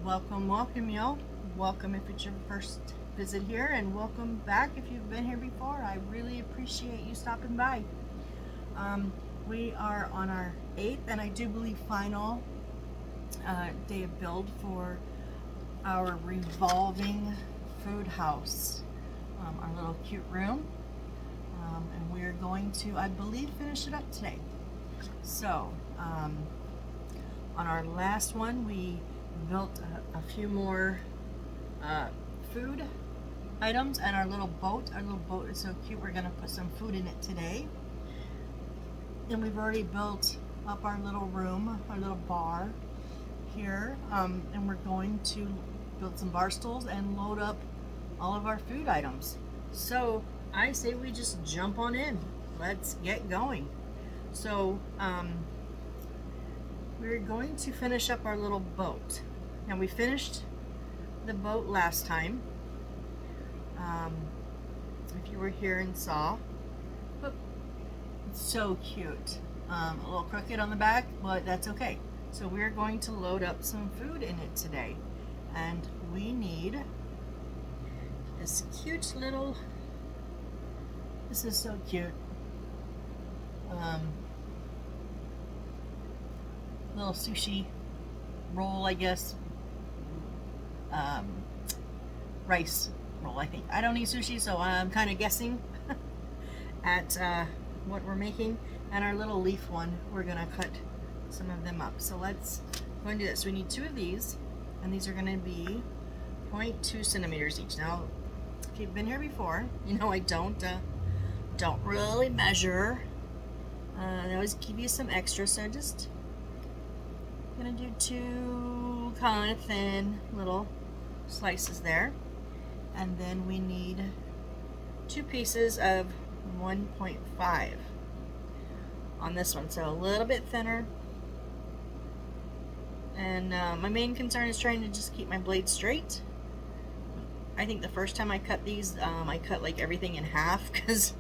Welcome, y'all. Welcome if it's your first visit here, and welcome back if you've been here before. I really appreciate you stopping by. We are on our 8th and I do believe final day of build for our Revolving Food House, our little cute room, and we're going to, I believe, finish it up today. So on our last one we built a few more food items, and our little boat is so cute. We're gonna put some food in it today. And we've already built up our little room, our little bar here, and we're going to build some bar stools and load up all of our food items. So I say we just jump on in. Let's get going. So we're going to finish up our little boat. Now we finished the boat last time. If you were here and saw, it's so cute. A little crooked on the back, but that's okay. So we're going to load up some food in it today, and we need this cute little, this is so cute, little sushi roll, I guess, rice roll, I think. I don't eat sushi, so I'm kind of guessing at what we're making. And our little leaf one, we're gonna cut some of them up. So let's go and do this. We need 2 of these, and these are gonna be 0.2 centimeters each. Now, if you've been here before, you know I don't really measure. I always give you some extra, so just gonna do 2 kind of thin little slices there. And then we need 2 pieces of 1.5 on this one, so a little bit thinner. And my main concern is trying to just keep my blade straight. I think the first time I cut these, I cut like everything in half because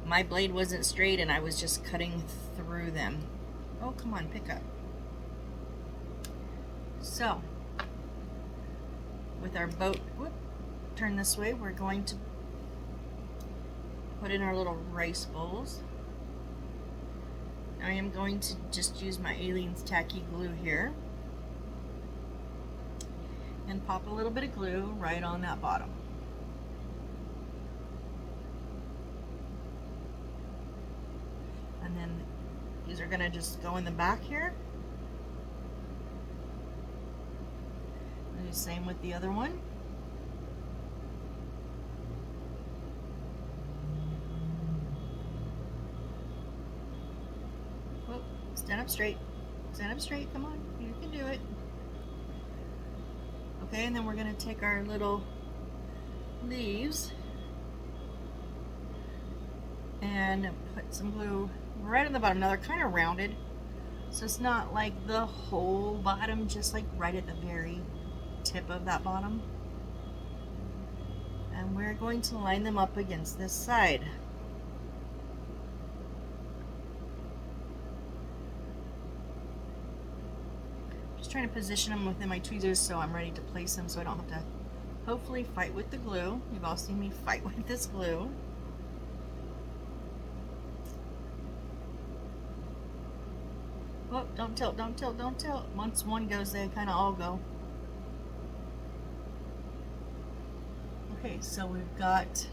my blade wasn't straight and I was just cutting through them. Oh, come on, pick up. So with our boat, turn this way, we're going to put in our little rice bowls. I am going to just use my Aleene's tacky glue here and pop a little bit of glue right on that bottom. And then these are gonna just go in the back here. And the same with the other one. Stand up straight. Stand up straight. Come on. You can do it. Okay, and then we're going to take our little leaves and put some glue right on the bottom. Now they're kind of rounded, so it's not like the whole bottom, just like right at the very tip of that bottom. And we're going to line them up against this side. Trying to position them within my tweezers so I'm ready to place them, so I don't have to hopefully fight with the glue. You've all seen me fight with this glue. Oh, don't tilt, don't tilt, don't tilt. Once one goes, they kind of all go. Okay, so we've got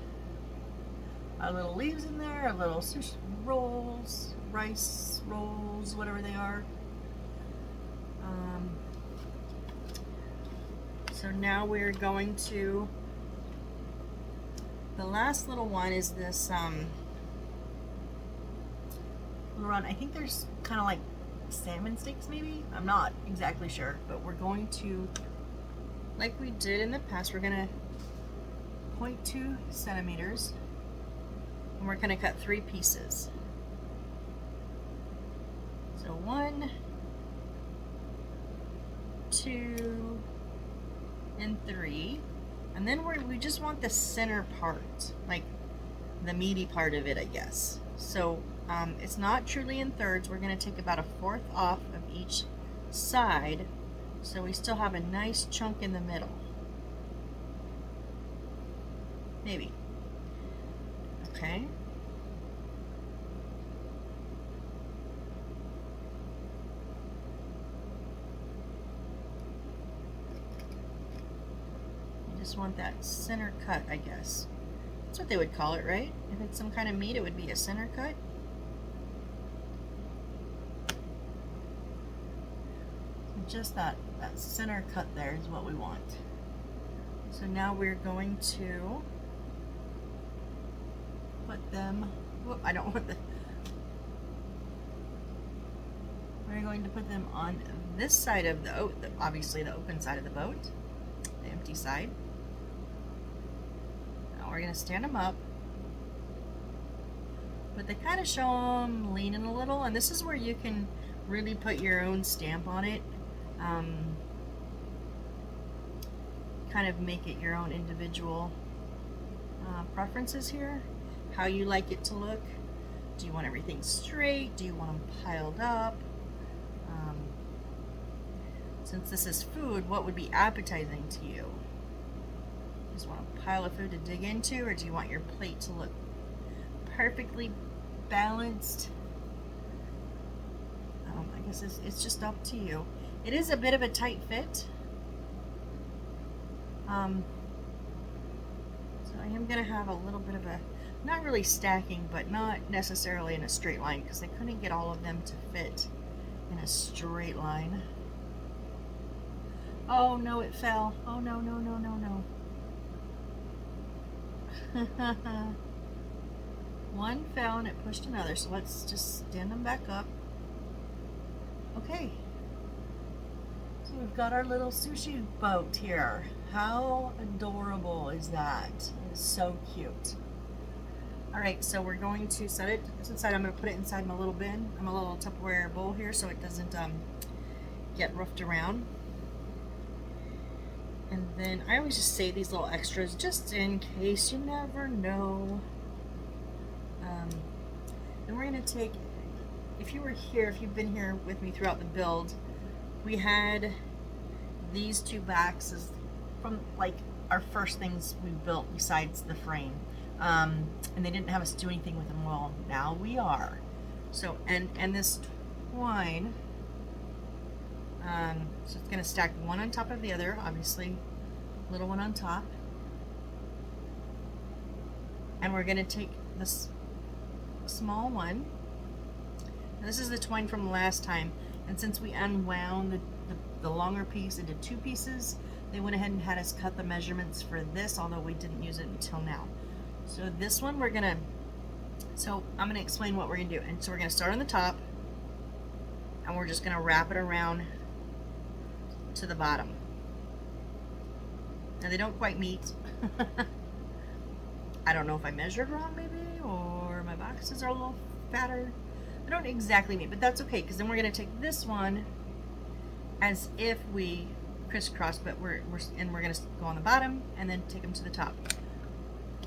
our little leaves in there, our little sushi rolls, rice rolls, whatever they are. So now we're going to, the last little one is this run. I think there's kind of like salmon steaks maybe? I'm not exactly sure, but we're going to, like we did in the past, we're gonna 0.2 centimeters and we're gonna cut 3 pieces. So 1, 2, and 3, and then we just want the center part, like the meaty part of it, I guess. So it's not truly in thirds. We're going to take about 1/4 off of each side So we still have a nice chunk in the middle. Maybe. Okay. You just want that center cut, I guess. That's what they would call it, right? If it's some kind of meat, it would be a center cut. Just that center cut there is what we want. So now we're going to put them, whoop, I don't want the, we're going to put them on this side of the, obviously the open side of the boat, the empty side. Now we're going to stand them up, but they kind of show them leaning a little, and this is where you can really put your own stamp on it. Kind of make it your own individual preferences here, how you like it to look. Do you want everything straight? Do you want them piled up? Since this is food, what would be appetizing to you? Just want a pile of food to dig into, or do you want your plate to look perfectly balanced? I guess it's just up to you. It is a bit of a tight fit. So I am going to have a little bit of a, not really stacking, but not necessarily in a straight line, because I couldn't get all of them to fit in a straight line. Oh no, it fell. Oh no, no, no, no, no. One fell and it pushed another, so let's just stand them back up. Okay. So we've got our little sushi boat here. How adorable is that? It is so cute. Alright, so we're going to set it inside. I'm going to put it inside my little bin. I'm a little Tupperware bowl here so it doesn't get roughed around. And then I always just save these little extras just in case. You never know. Then we're going to take, if you were here, if you've been here with me throughout the build, we had these two boxes from like our first things we built besides the frame. And they didn't have us do anything with them. Well, now we are. So, and this twine, so it's going to stack one on top of the other, obviously, little one on top. And we're going to take this small one. Now, this is the twine from last time, and since we unwound the longer piece into two pieces, they went ahead and had us cut the measurements for this, although we didn't use it until now. So this one I'm gonna explain what we're gonna do. And so we're gonna start on the top, and we're just gonna wrap it around to the bottom. Now they don't quite meet. I don't know if I measured wrong maybe, or my boxes are a little fatter. They don't exactly meet, but that's okay, because then we're gonna take this one as if we crisscross, but we're gonna go on the bottom and then take them to the top.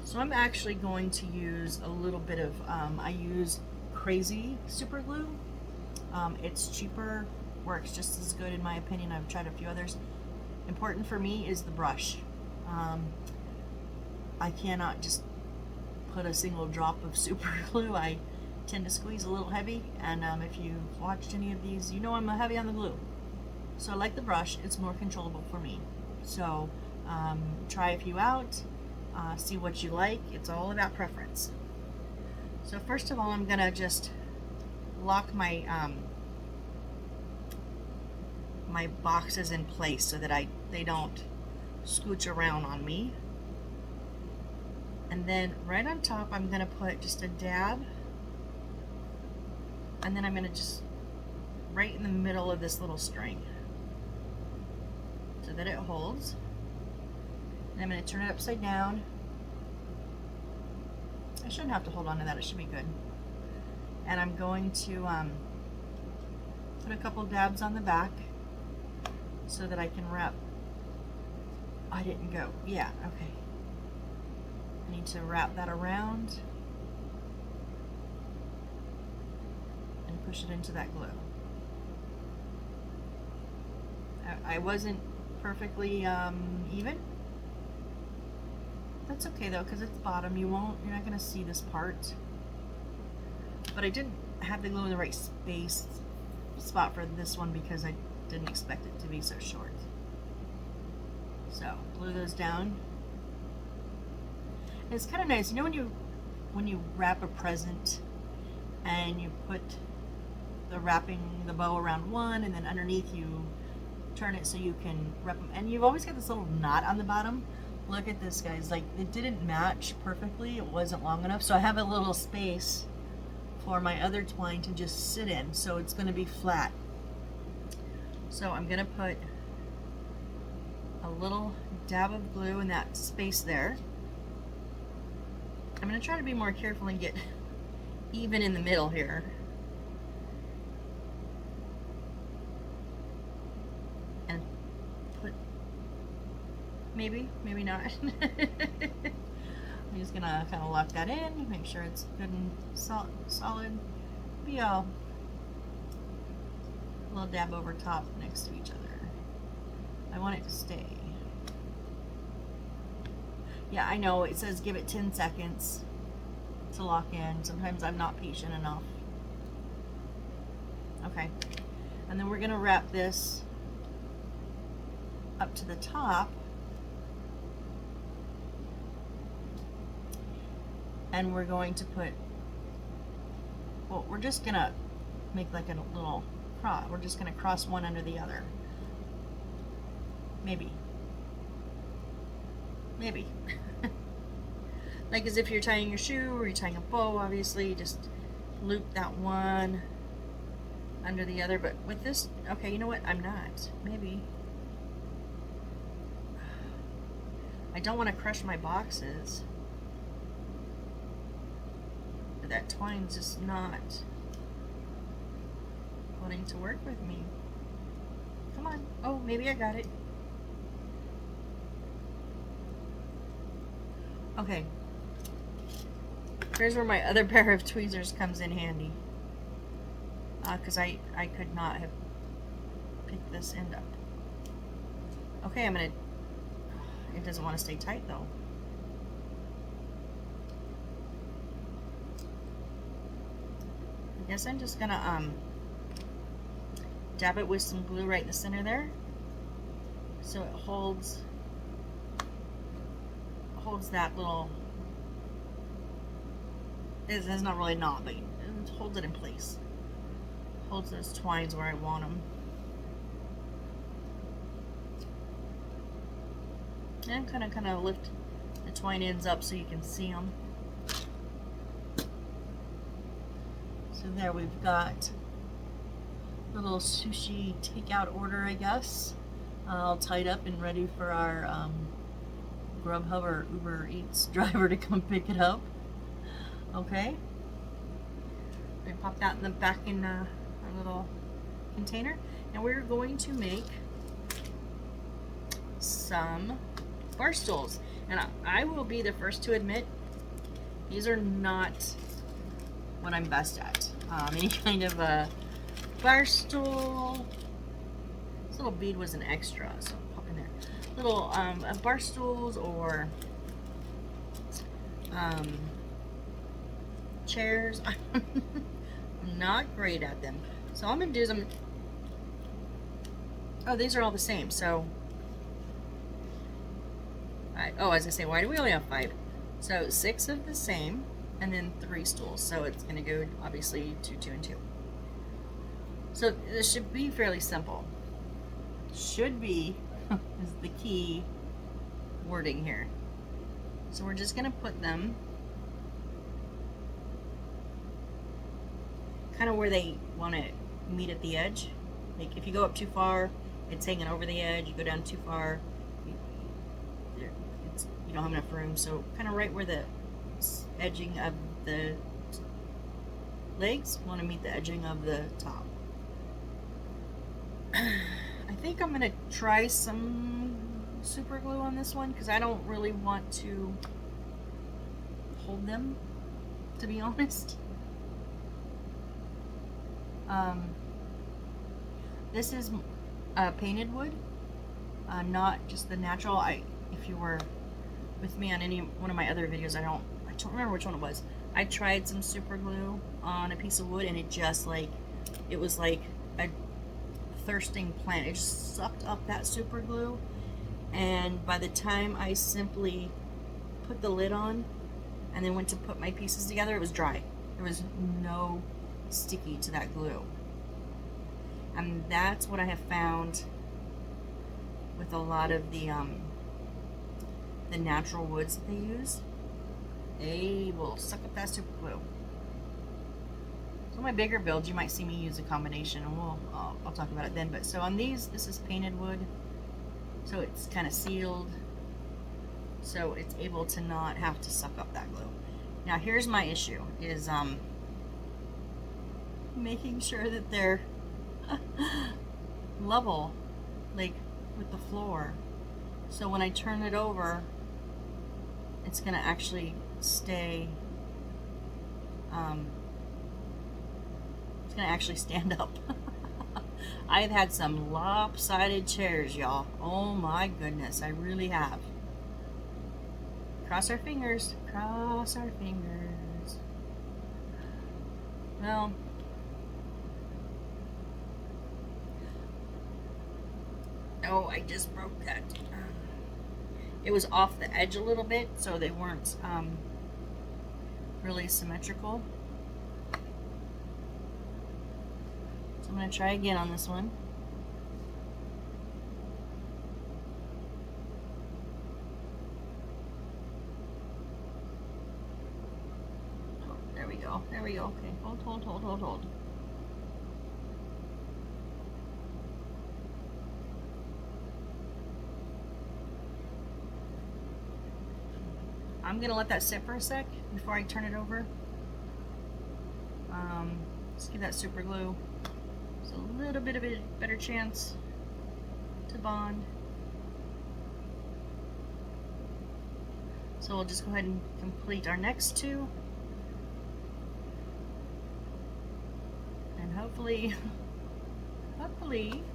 So I'm actually going to use a little bit of, I use Crazy super glue. It's cheaper, works just as good in my opinion. I've tried a few others. Important for me is the brush. I cannot just put a single drop of super glue. I tend to squeeze a little heavy, and if you've watched any of these, you know I'm heavy on the glue. So I like the brush, it's more controllable for me. So try a few out, see what you like. It's all about preference. So first of all, I'm gonna just lock my my boxes in place so that they don't scooch around on me. And then right on top, I'm gonna put just a dab, and then I'm gonna just right in the middle of this little string so that it holds. And I'm going to turn it upside down. I shouldn't have to hold on to that, it should be good. And I'm going to put a couple dabs on the back so that I can wrap. I didn't go. Yeah, okay. I need to wrap that around and push it into that glue. I wasn't perfectly even. That's okay though, because it's bottom. You're not gonna see this part. But I didn't have the glue in the right spot for this one because I didn't expect it to be so short. So glue those down. And it's kind of nice, you know, when you wrap a present and you put the bow around one, and then underneath you turn it so you can wrap them, and you've always got this little knot on the bottom. Look at this, guys. Like, it didn't match perfectly. It wasn't long enough, so I have a little space for my other twine to just sit in, so it's going to be flat. So I'm going to put a little dab of glue in that space there. I'm going to try to be more careful and get even in the middle here. And put, maybe not. I'm just going to kind of lock that in, make sure it's good and solid. Be a little dab over top next to each other. I want it to stay. Yeah, I know it says give it 10 seconds to lock in. Sometimes I'm not patient enough. Okay, and then we're gonna wrap this up to the top. And we're going to put, well, we're just gonna make like a little cross. We're just gonna cross one under the other. Maybe. Like as if you're tying your shoe or you're tying a bow, obviously, just loop that one under the other. But with this, okay, you know what? I'm not. Maybe. I don't want to crush my boxes. But that twine's just not wanting to work with me. Come on. Oh, maybe I got it. Okay. Here's where my other pair of tweezers comes in handy. Because I could not have picked this end up. Okay, I'm gonna... It doesn't want to stay tight though. I guess I'm just gonna dab it with some glue right in the center there, so it holds that little. It's not really a knot, but it holds it in place. Holds those twines where I want them. And kind of lift the twine ends up so you can see them. So there we've got a little sushi takeout order, I guess, all tied up and ready for our Grubhub or Uber Eats driver to come pick it up. Okay. We pop that in the back in our little container. Now we're going to make some bar stools. And I will be the first to admit, these are not what I'm best at. Any kind of a bar stool. This little bead was an extra, so pop in there. Little bar stools or chairs. I'm not great at them. So all I'm gonna do is oh, these are all the same. So, as I say, why do we only have 5? So 6 of the same, and then 3 stools. So it's gonna go obviously 2, 2, and 2. So this should be fairly simple. Should be is the key wording here. So we're just gonna put them kind of where they want to meet at the edge. Like if you go up too far, it's hanging over the edge. You go down too far, you don't have enough room. So kind of right where the edging of the legs want to meet the edging of the top. I think I'm going to try some super glue on this one because I don't really want to hold them, to be honest. This is painted wood, not just the natural. If you were with me on any one of my other videos, I don't remember which one it was. I tried some super glue on a piece of wood, and it was like a thirsting plant. It just sucked up that super glue, and by the time I simply put the lid on and then went to put my pieces together, it was dry. There was no sticky to that glue. And that's what I have found with a lot of the natural woods that they use. They will suck up that super glue. So my bigger builds, you might see me use a combination, and I'll talk about it then. But so on these, this is painted wood, so it's kind of sealed, so it's able to not have to suck up that glue. Now here's my issue, is making sure that they're level, like with the floor, so when I turn it over, it's gonna actually stay, it's gonna actually stand up. I've had some lopsided chairs, y'all. Oh my goodness, I really have. Cross our fingers, cross our fingers. Well, oh, I just broke that. It was off the edge a little bit, so they weren't really symmetrical. So I'm going to try again on this one. Oh, there we go. There we go. Okay, hold. I'm gonna let that sit for a sec before I turn it over. Let's give that super glue just a little bit of a better chance to bond. So we'll just go ahead and complete our next two, and hopefully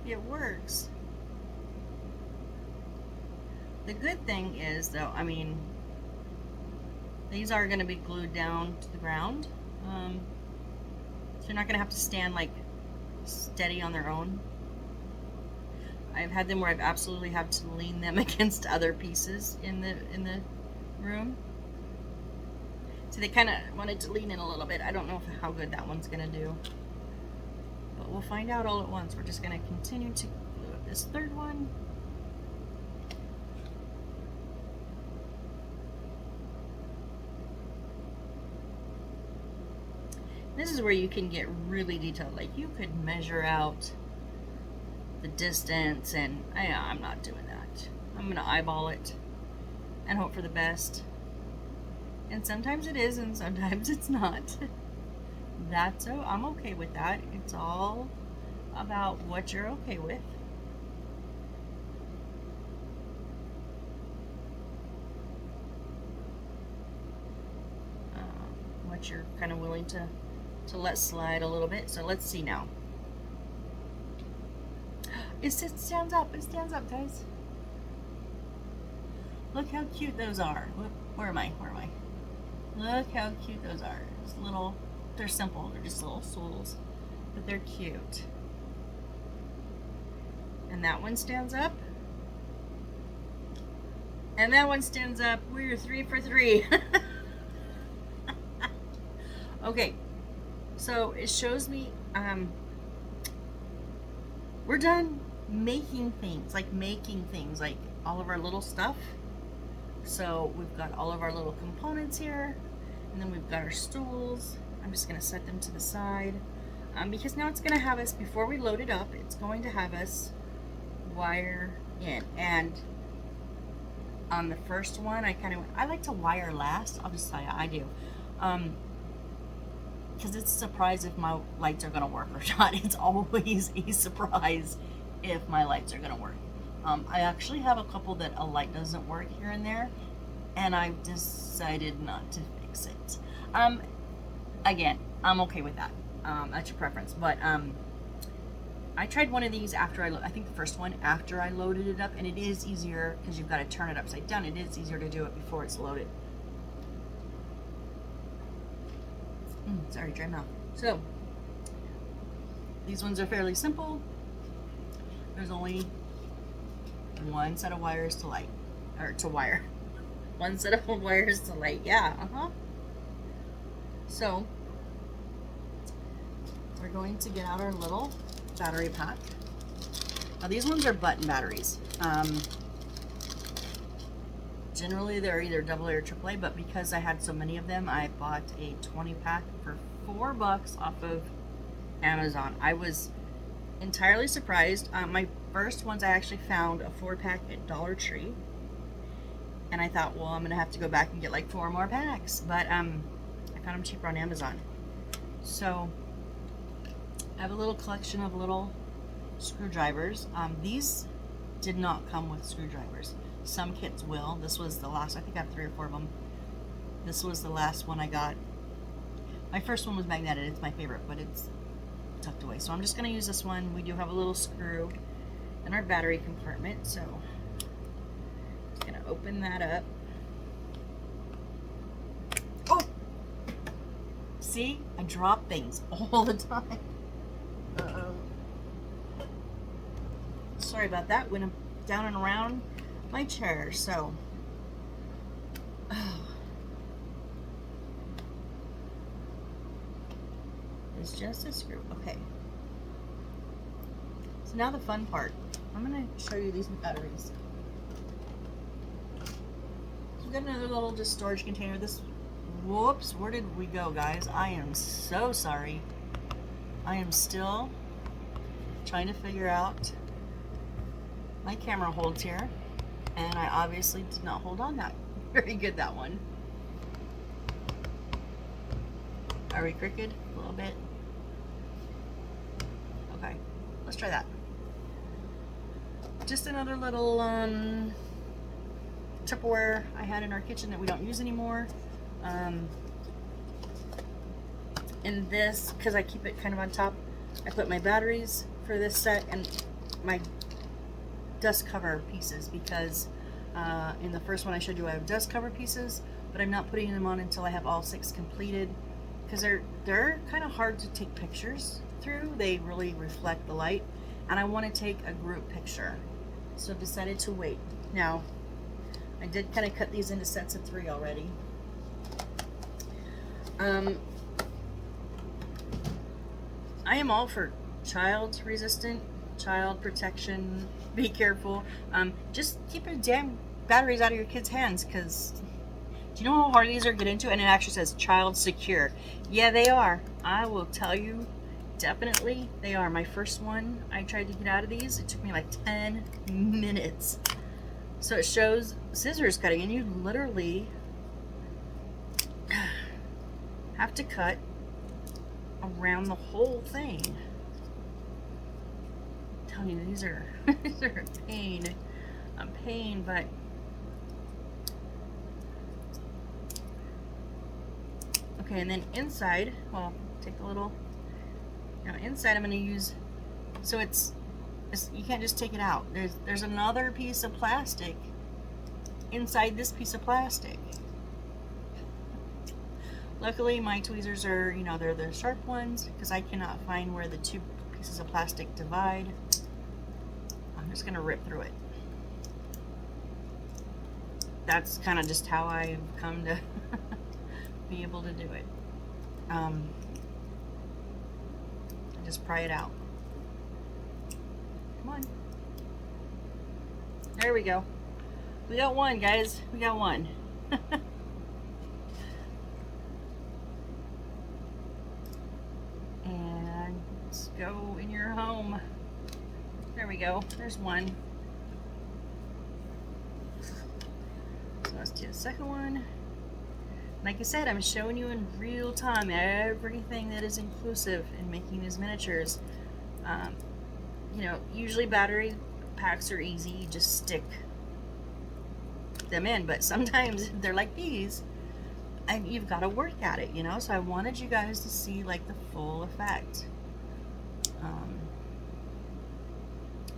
it works. The good thing is, though, I mean, these are going to be glued down to the ground, so you're not going to have to stand like steady on their own. I've had them where I've absolutely had to lean them against other pieces in the room. So they kind of wanted to lean in a little bit. I don't know how good that one's going to do, but we'll find out all at once. We're just going to continue to glue up this third one. This is where you can get really detailed. Like, you could measure out the distance, and I'm not doing that. I'm going to eyeball it and hope for the best. And sometimes it is, and sometimes it's not. I'm okay with that. It's all about what you're okay with. What you're kind of willing to let slide a little bit. So let's see now. It stands up. It stands up, guys. Look how cute those are. Look, where am I? Look how cute those are. Just little, they're simple. They're just little stools, but they're cute. And that one stands up. And that one stands up. We're 3 for 3. Okay. So it shows me we're done making things, like all of our little stuff. So we've got all of our little components here, and then we've got our stools. I'm just going to set them to the side because now it's going to have us, before we load it up, it's going to have us wire in. And on the first one, I like to wire last. I'll just tell you, I do. Because it's a surprise if my lights are going to work or not. It's always a surprise if my lights are going to work. I actually have a couple that a light doesn't work here and there, and I've decided not to fix it. Again, I'm okay with that. That's your preference. But I tried one of these after I think the first one after I loaded it up, and it is easier because you've got to turn it upside down. It is easier to do it before it's loaded. Sorry, dry mouth. So these ones are fairly simple. There's only one set of wires to light, or to wire. One set of wires to light. Yeah. So we're going to get out our little battery pack. Now these ones are button batteries. Generally they're either AA or AAA, but because I had so many of them, I bought a 20 pack for $4 off of Amazon. I was entirely surprised. My first ones I actually found a 4-pack at Dollar Tree, and I thought, well, I'm gonna have to go back and get like 4 more packs, but I found them cheaper on Amazon. So I have a little collection of little screwdrivers. These did not come with screwdrivers. Some kits will. This was the last. I think I have 3 or 4 of them. This was the last one I got. My first one was magnetic. It's my favorite, but it's tucked away. So I'm just going to use this one. We do have a little screw in our battery compartment, so I'm just going to open that up. Oh! See? I drop things all the time. Sorry about that. When I'm down and around my chair, so it's just a screw. Okay, so now the fun part. I'm gonna show you these batteries. So we've got another little just storage container. This, whoops, where did we go, guys? I am so sorry. I am still trying to figure out my camera holds here, and I obviously did not hold on that very good, that one. Are we crooked a little bit? Okay, let's try that. Just another little Tupperware I had in our kitchen that we don't use anymore. In this, because I keep it kind of on top, I put my batteries for this set and my dust cover pieces, because in the first one I showed you I have dust cover pieces, but I'm not putting them on until I have all 6 completed, because they're kind of hard to take pictures through. They really reflect the light, and I want to take a group picture, so I've decided to wait. Now I did kind of cut these into sets of 3 already. I am all for child resistant, child protection. Be careful. Just keep your damn batteries out of your kids' hands, because do you know how hard these are to get into? And it actually says child secure. Yeah, they are. I will tell you, definitely they are. My first one, I tried to get out of these. It took me like 10 minutes. So it shows scissors cutting, and you literally have to cut around the whole thing. I'm telling you, these are these are a pain, but okay. And then inside, well, take a little. Now inside, I'm going to use. So it's you can't just take it out. There's another piece of plastic inside this piece of plastic. Luckily, my tweezers are, they're the sharp ones, because I cannot find where the 2 pieces of plastic divide. I'm just going to rip through it. That's kind of just how I've come to be able to do it. Just pry it out. Come on. There we go. We got one, guys. We got one. Go in your home. There we go. There's one. So let's do the second one. Like I said, I'm showing you in real time everything that is inclusive in making these miniatures. Usually battery packs are easy. You just stick them in, but sometimes they're like these, and you've got to work at it, So I wanted you guys to see like the full effect.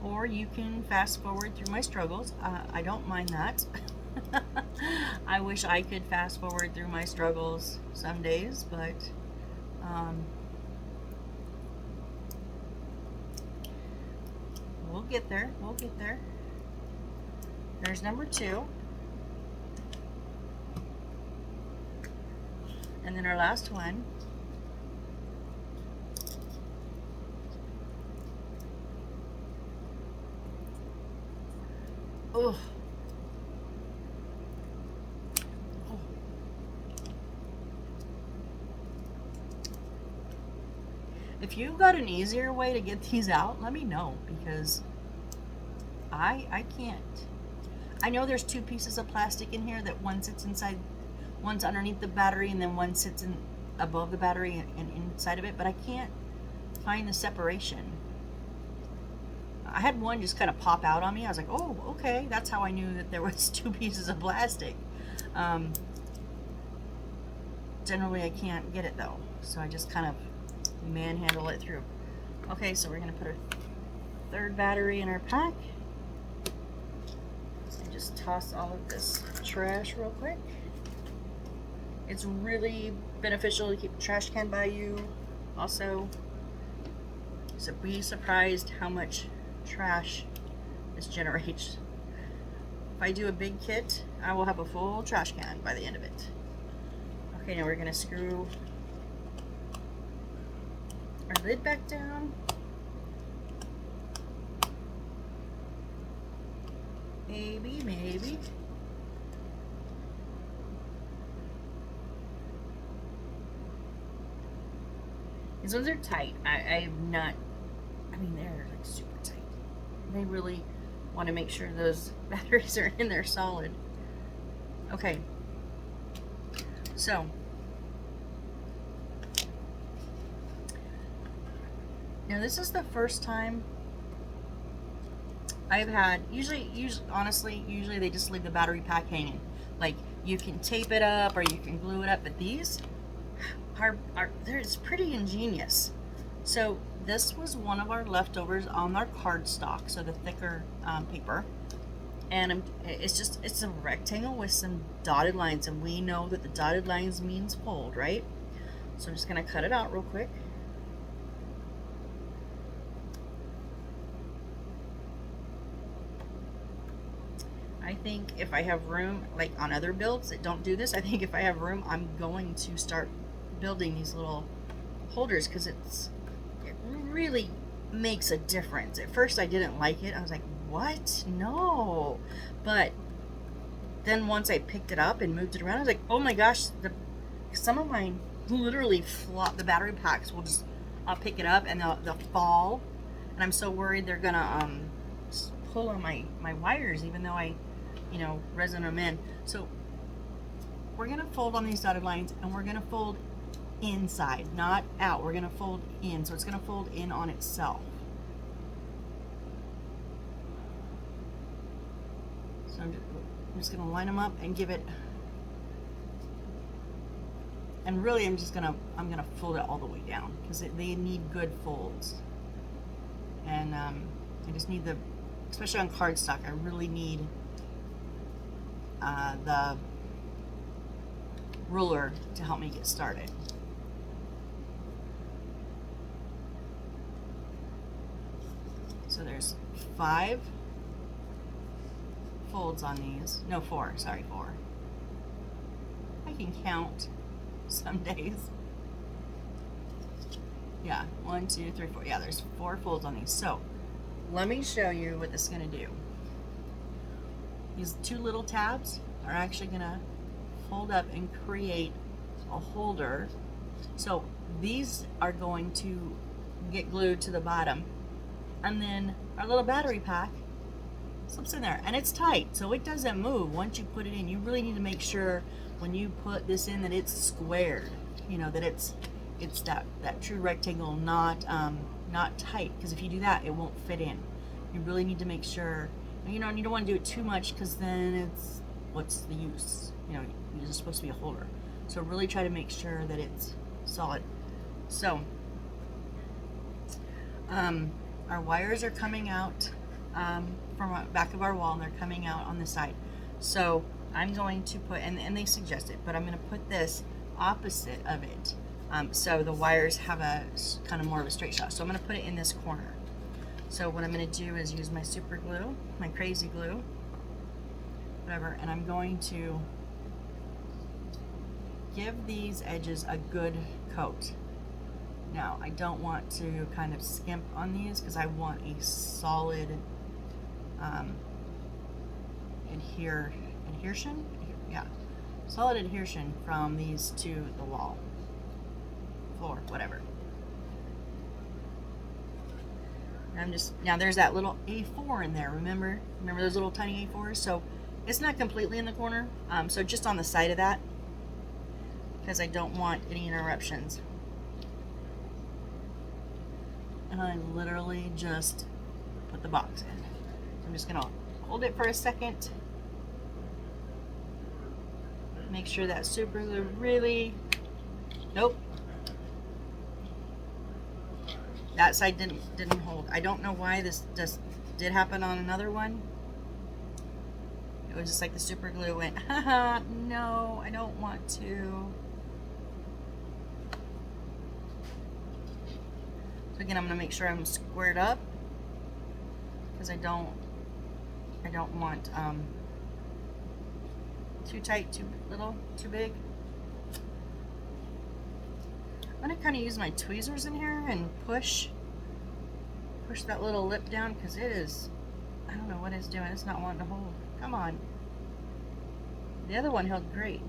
or you can fast forward through my struggles. I don't mind that. I wish I could fast forward through my struggles some days, but we'll get there. We'll get there. There's number 2. And then our last one. Oh. If you've got an easier way to get these out, let me know, because I can't. I know there's 2 pieces of plastic in here, that one sits inside, one's underneath the battery, and then one sits in above the battery and inside of it, but I can't find the separation. I had one just kind of pop out on me. I was like, oh, okay, that's how I knew that there was 2 pieces of plastic. Generally I can't get it though, so I just kind of manhandle it through. Okay, so we're gonna put our 3rd battery in our pack and just toss all of this trash real quick. It's really beneficial to keep a trash can by you also, so be surprised how much trash this generates. If I do a big kit, I will have a full trash can by the end of it. Okay, now we're gonna screw our lid back down. Maybe. These ones are tight. I'm not, I mean, they're like super tight. They really want to make sure those batteries are in there solid. Okay. So, now this is the first time I've had, usually they just leave the battery pack hanging. Like, you can tape it up or you can glue it up, but these it's pretty ingenious. So this was one of our leftovers on our cardstock, so the thicker paper. And it's a rectangle with some dotted lines, and we know that the dotted lines means fold, right? So I'm just gonna cut it out real quick. I think if I have room, like on other builds that don't do this, I think if I have room, I'm going to start building these little holders, because it really makes a difference. At first I didn't like it. I was like, what? No. But then once I picked it up and moved it around, I was like, oh my gosh, some of mine literally flop. The battery packs will just, I'll pick it up and they'll fall, and I'm so worried they're gonna pull on my wires, even though I resin them in. So we're gonna fold on these dotted lines, and we're gonna fold inside, not out. We're gonna fold in, so it's gonna fold in on itself. So I'm just gonna line them up and give it, and really I'm gonna fold it all the way down, because they need good folds. And I just need especially on cardstock, I really need the ruler to help me get started. So there's 5 folds on these. No, 4. Sorry, 4. I can count some days. Yeah, 1, 2, 3, 4. Yeah, there's 4 folds on these. So let me show you what this is going to do. These 2 little tabs are actually going to fold up and create a holder. So these are going to get glued to the bottom, and then our little battery pack slips in there, and it's tight, so it doesn't move once you put it in. You really need to make sure when you put this in that it's squared, that it's that true rectangle, not tight, because if you do that, it won't fit in. You really need to make sure, you don't want to do it too much, because then what's the use? It's supposed to be a holder. So really try to make sure that it's solid. So our wires are coming out from the back of our wall, and they're coming out on the side. So I'm going to put, and they suggest it, but I'm going to put this opposite of it, so the wires have a kind of more of a straight shot. So I'm going to put it in this corner. So what I'm going to do is use my super glue, my crazy glue, whatever, and I'm going to give these edges a good coat. Now, I don't want to kind of skimp on these because I want a solid adhesion? Yeah, solid adhesion from these to the wall, floor, whatever. I'm just, now there's that little A4 in there, remember those little tiny A4s? So it's not completely in the corner, so just on the side of that, because I don't want any interruptions. And I literally just put the box in. So I'm just gonna hold it for a second. Make sure that super glue really, nope. That side didn't hold. I don't know why this just did happen on another one. It was just like the super glue went, haha, no, I don't want to. So again, I'm gonna make sure I'm squared up because I don't want too tight, too little, too big. I'm gonna kind of use my tweezers in here and push that little lip down because it is, I don't know what it's doing. It's not wanting to hold. Come on. The other one held great.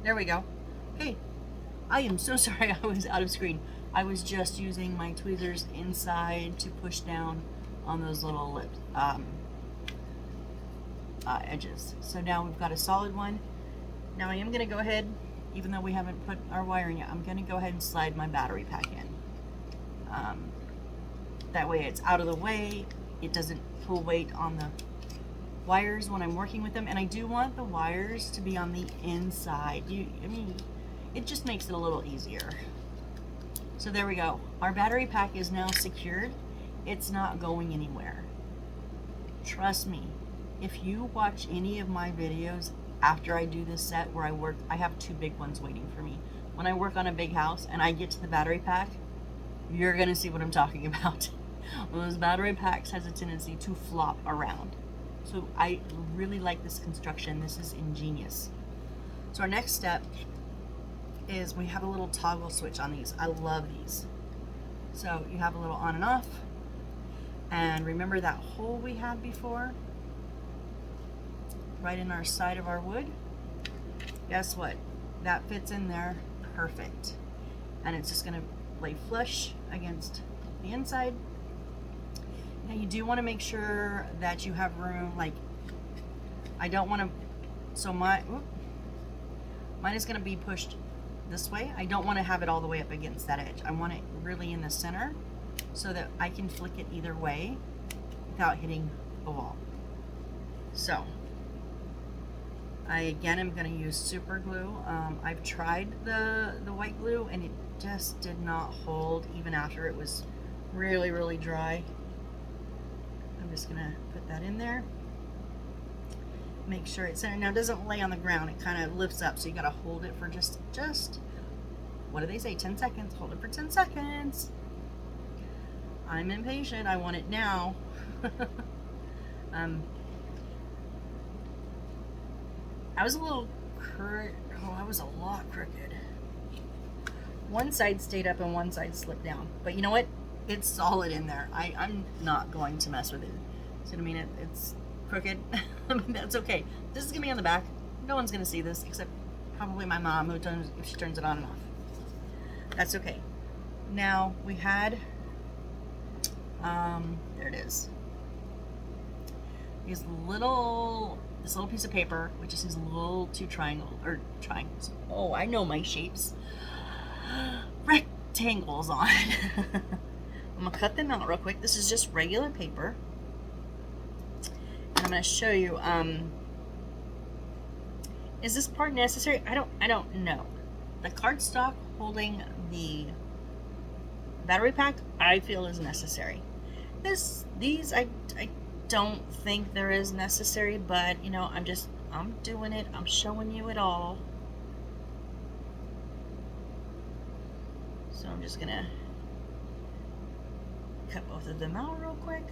There we go. Okay. I am so sorry I was out of screen. I was just using my tweezers inside to push down on those little lip edges. So now we've got a solid one. Now I am going to go ahead, even though we haven't put our wiring yet, I'm going to go ahead and slide my battery pack in. That way it's out of the way. It doesn't pull weight on the wires when I'm working with them. And I do want the wires to be on the inside. I mean, it just makes it a little easier. So there we go. Our battery pack is now secured. It's not going anywhere. Trust me, if you watch any of my videos after I do this set where I work, I have two big ones waiting for me. When I work on a big house and I get to the battery pack, you're gonna see what I'm talking about. Those battery packs has a tendency to flop around. So I really like this construction. This is ingenious. So our next step is we have a little toggle switch on these. I love these. So you have a little on and off. And remember that hole we had before? Right in our side of our wood? Guess what? That fits in there perfect. And it's just gonna lay flush against the inside. Now you do want to make sure that you have room, like I don't want to, so mine is going to be pushed this way. I don't want to have it all the way up against that edge. I want it really in the center so that I can flick it either way without hitting the wall. So I again am going to use super glue. I've tried the white glue and it just did not hold even after it was really dry. I'm just gonna put that in there. Make sure it's centered. Now it doesn't lay on the ground, it kind of lifts up, so you gotta hold it for just what do they say, 10 seconds? Hold it for 10 seconds. I'm impatient, I want it now. I was a little I was a lot crooked. One side stayed up and one side slipped down. But you know what? It's solid in there. I'm not going to mess with it. So I mean, it's crooked. I mean, that's okay. This is gonna be on the back. No one's gonna see this except probably my mom, who turns, if she turns it on and off. That's okay. Now we had, there it is. This little piece of paper, which just has little two triangles. Oh, I know my shapes. Rectangles on. I'm gonna cut them out real quick. This is just regular paper. And I'm gonna show you, is this part necessary? I don't know. The cardstock holding the battery pack I feel is necessary. These I don't think they're as necessary, but you know, I'm doing it. I'm showing you it all. So I'm just gonna cut both of them out real quick.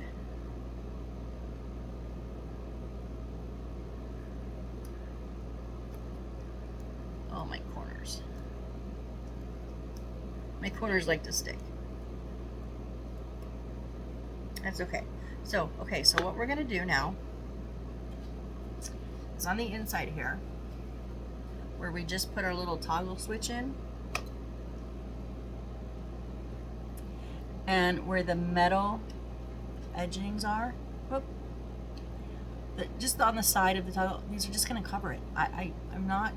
Oh, my corners. My corners like to stick. That's okay. So what we're gonna do now is on the inside here, where we just put our little toggle switch in, and where the metal edgings are, whoop, just on the side of the toggle, these are just gonna cover it. I'm not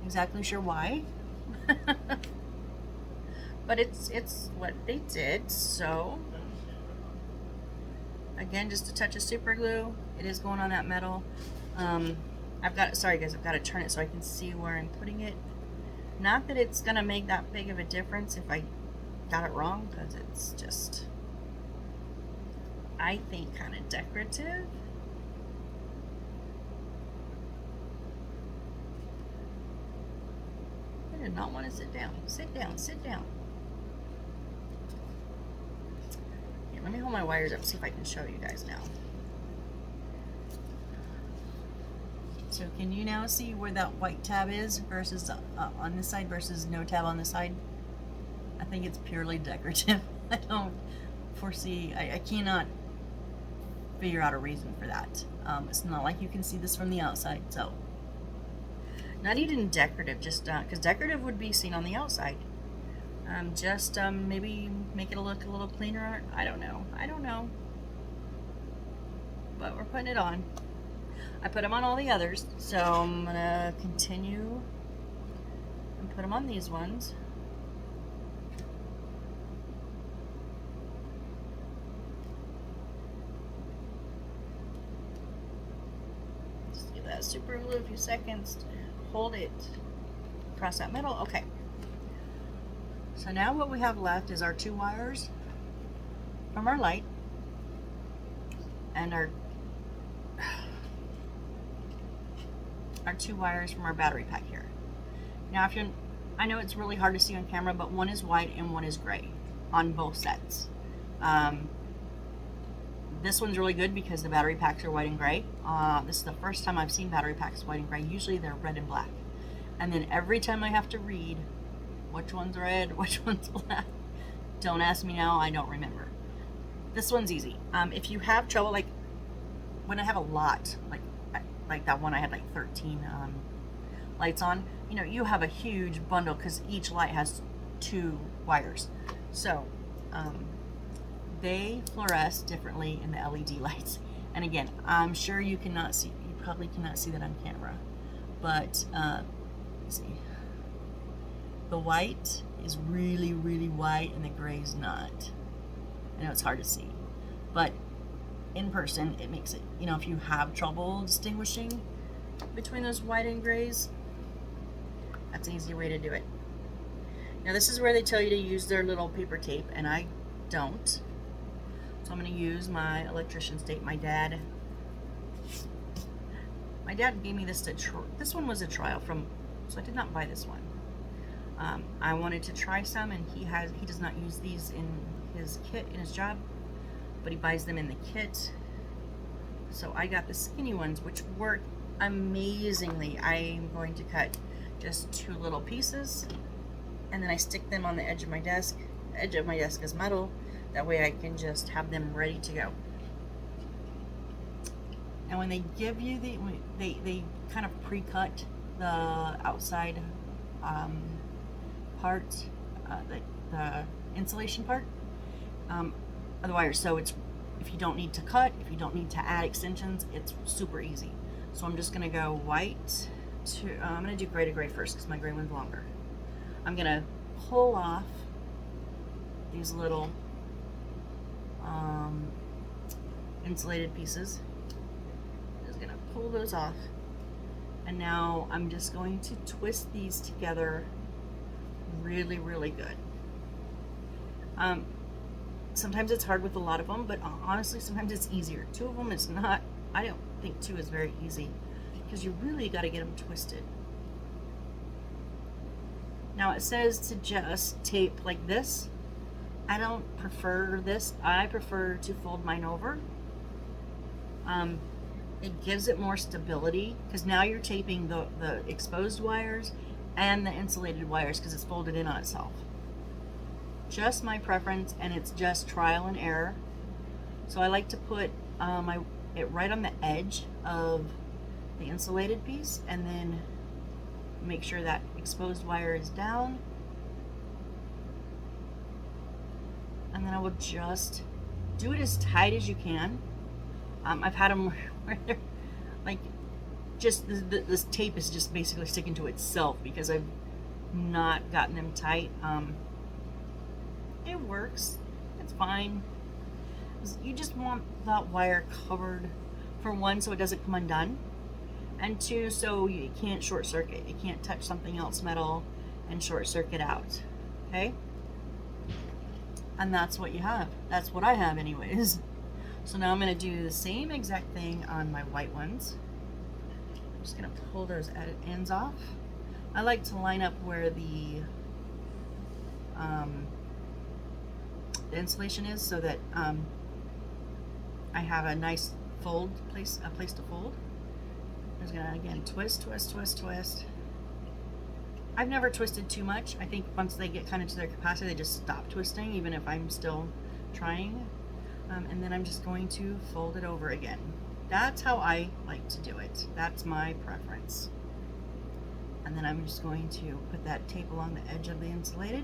exactly sure why. But it's what they did. So again, just a touch of super glue. It is going on that metal. Sorry guys, I've got to turn it so I can see where I'm putting it. Not that it's gonna make that big of a difference if I got it wrong, because it's just, I think, kind of decorative. I did not want to sit down. Sit down, sit down. Here, let me hold my wires up, see if I can show you guys now. So can you now see where that white tab is versus on this side versus no tab on this side? I think it's purely decorative. I don't foresee, I cannot figure out a reason for that. It's not like you can see this from the outside, so. Not even decorative, just because decorative would be seen on the outside. Maybe make it look a little cleaner. I don't know. But we're putting it on. I put them on all the others, so I'm gonna continue and put them on these ones. Just give that super glue a few seconds. Hold it across that middle. Okay. So now what we have left is our 2 wires from our light and our 2 wires from our battery pack here. Now I know it's really hard to see on camera, but one is white and one is gray on both sets. This one's really good because the battery packs are white and gray. This is the first time I've seen battery packs white and gray. Usually they're red and black. And then every time I have to read which one's red, which one's black, don't ask me now, I don't remember. This one's easy. If you have trouble, like when I have a lot, like that one I had like 13 lights on, you know, you have a huge bundle because each light has 2 wires. So they fluoresce differently in the LED lights. And again, I'm sure you probably cannot see that on camera, but let's see. The white is really, really white and the gray is not. I know it's hard to see, but in person it makes it, you know, if you have trouble distinguishing between those white and grays, that's an easy way to do it. Now this is where they tell you to use their little paper tape, and I don't. So I'm going to use my electrician's tape. My dad gave me this this one was a trial so I did not buy this one. I wanted to try some, and he does not use these in his kit in his job, but he buys them in the kit. So I got the skinny ones, which work amazingly. I'm going to cut just 2 little pieces, and then I stick them on the edge of my desk. The edge of my desk is metal. That way I can just have them ready to go. And when they give you they kind of pre-cut the outside part, the insulation part of the wires. So it's, if you don't need to cut, if you don't need to add extensions, it's super easy. So I'm just gonna go white to, I'm gonna do gray to gray first because my gray one's longer. I'm gonna pull off these little insulated pieces. Just gonna pull those off, and now I'm just going to twist these together really, really good. Sometimes it's hard with a lot of them, but honestly, sometimes it's easier. 2 of them is not, I don't think 2 is very easy because you really got to get them twisted. Now it says to just tape like this. I don't prefer this. I prefer to fold mine over. It gives it more stability because now you're taping the exposed wires and the insulated wires because it's folded in on itself. Just my preference, and it's just trial and error. So I like to put it right on the edge of the insulated piece and then make sure that exposed wire is down. And then I will just do it as tight as you can. I've had them where they're like, just this tape is just basically sticking to itself because I've not gotten them tight. It works. It's fine. You just want that wire covered, for 1, so it doesn't come undone, and 2, so you can't short circuit. You can't touch something else metal and short circuit out. Okay? And that's what you have. That's what I have anyways. So now I'm going to do the same exact thing on my white ones. I'm just going to pull those ends off. I like to line up where the insulation is so that I have a nice place to fold. I'm just gonna again twist, twist, twist, twist. I've never twisted too much. I think once they get kind of to their capacity, they just stop twisting, even if I'm still trying. And then I'm just going to fold it over again. That's how I like to do it. That's my preference. And then I'm just going to put that tape along the edge of the insulated.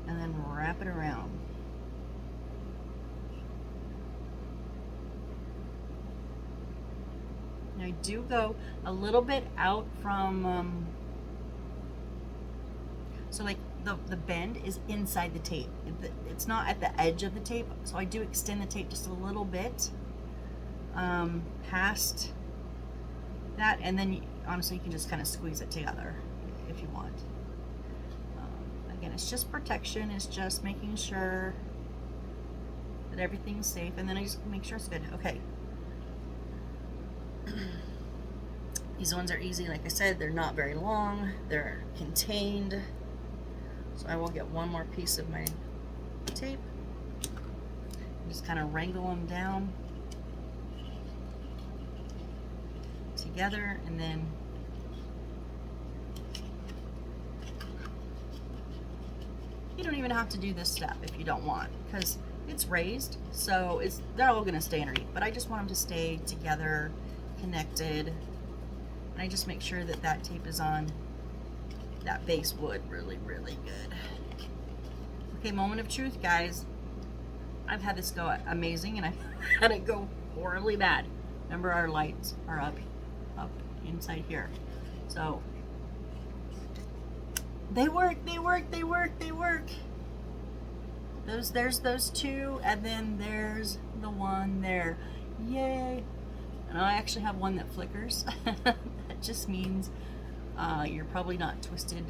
And then wrap it around. Now I do go a little bit out from, so like the bend is inside the tape. It's not at the edge of the tape, so I do extend the tape just a little bit past that, and then honestly you can just kind of squeeze it together if you want. Again, it's just protection. It's just making sure that everything's safe, and then I just make sure it's good. Okay. These ones are easy. Like I said, they're not very long. They're contained. So I will get one more piece of my tape. Just kind of wrangle them down together, and then you don't even have to do this step if you don't want, because it's raised, so they're all going to stay underneath. But I just want them to stay together, connected, and I just make sure that that tape is on that base wood really, really good. Okay, moment of truth, guys. I've had this go amazing, and I've had it go horribly bad. Remember, our lights are up inside here, so they work. There's those 2, and then there's the one there. Yay! And I actually have one that flickers. That just means you're probably not twisted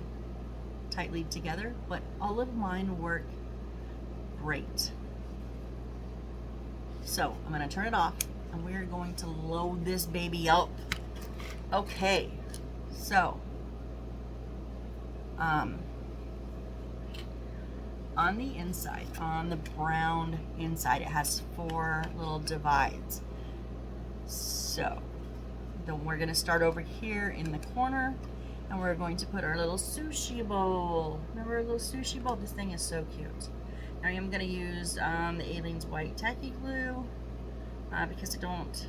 tightly together, but all of mine work great. So I'm going to turn it off, and we're going to load this baby up. Okay, so on the inside, on the brown inside, it has 4 little divides. So then we're going to start over here in the corner, and we're going to put our little sushi bowl. Remember our little sushi bowl? This thing is so cute. Now I'm going to use the Aleene's white tacky glue because I don't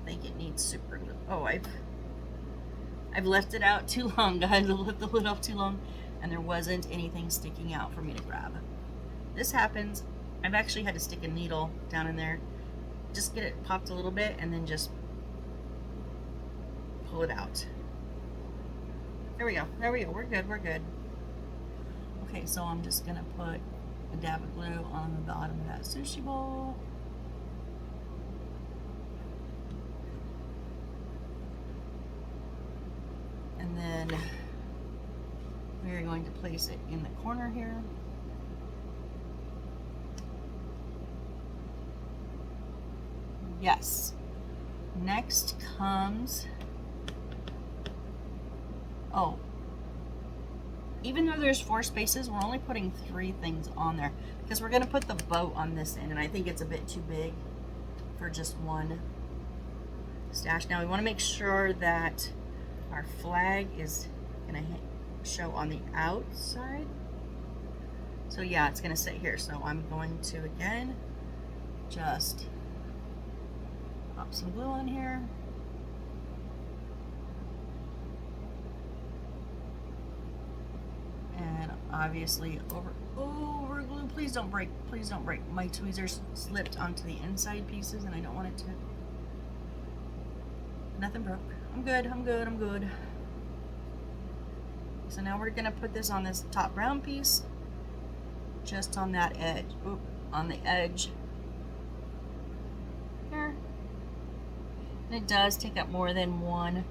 think it needs super glue. Oh, I've left it out too long, guys. I left the lid off too long, and there wasn't anything sticking out for me to grab. This happens. I've actually had to stick a needle down in there, just get it popped a little bit, and then just pull it out. There we go. We're good. Okay, so I'm just gonna put a dab of glue on the bottom of that sushi bowl. And then We are going to place it in the corner here. Yes. Next comes, oh, even though there's 4 spaces, we're only putting 3 things on there because we're going to put the boat on this end, and I think it's a bit too big for just one stash. Now we want to make sure that our flag is going to show on the outside. So yeah, it's going to sit here. So I'm going to, again, just pop some glue on here. And obviously over glue. Please don't break. Please don't break. My tweezers slipped onto the inside pieces and I don't want it to. Nothing broke. I'm good. I'm good. I'm good. So now we're gonna put this on this top brown piece, just on that edge. Oop, on the edge here. And it does take up more than one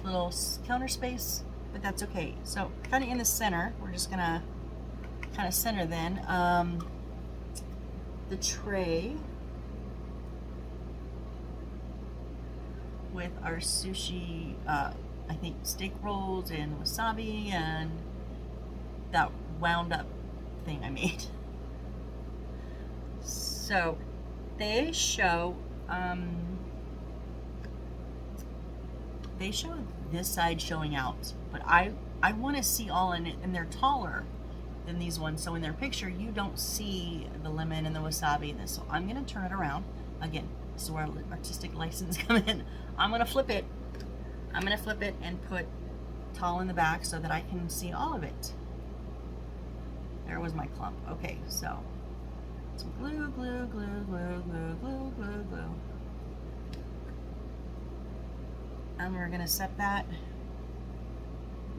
little counter space, but that's okay. So kind of in the center, we're just gonna kind of center then the tray with our sushi, I think steak rolls and wasabi and that wound up thing I made. So they show this side showing out, but I want to see all in it, and they're taller than these ones, so in their picture you don't see the lemon and the wasabi in this. So I'm going to turn it around again. This is where our artistic license come in. I'm going to flip it. I'm going to flip it and put tall in the back so that I can see all of it. There was my clump. Okay, so some glue, glue, glue, glue, glue, glue, glue, glue. And we're going to set that